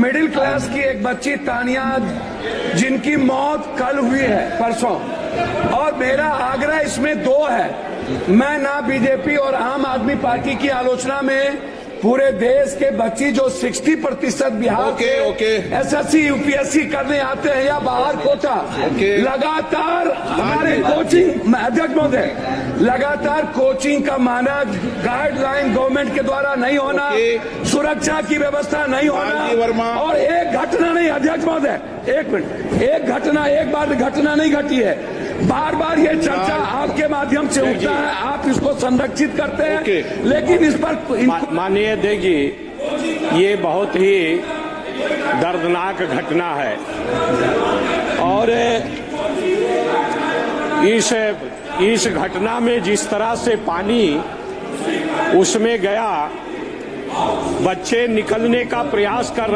Middle class की एक बच्ची तानिया, जिनकी मौत कल हुई है, परसों। और मेरा आग्रह इसमें दो है। मैं ना बीजेपी और आम आदमी पार्टी की आलोचना में पूरे देश के बच्ची जो 60% बिहार के एसएससी यूपीएससी करने आते हैं या बाहर कोटा, लगातार हमारे कोचिंग अध्यक्ष महोदय, लगातार कोचिंग का मानक गाइडलाइन गवर्नमेंट के द्वारा नहीं होना, सुरक्षा की व्यवस्था नहीं होना, और एक घटना नहीं अध्यक्ष महोदय, एक मिनट, एक बार घटना नहीं घटी है, बार बार ये चर्चा आपके माध्यम से उठता है, आप इसको संरक्षित करते हैं, लेकिन इस पर माननीय अध्यक्ष जी, ये बहुत ही दर्दनाक घटना है और इस घटना में जिस तरह से पानी उसमें गया, बच्चे निकलने का प्रयास कर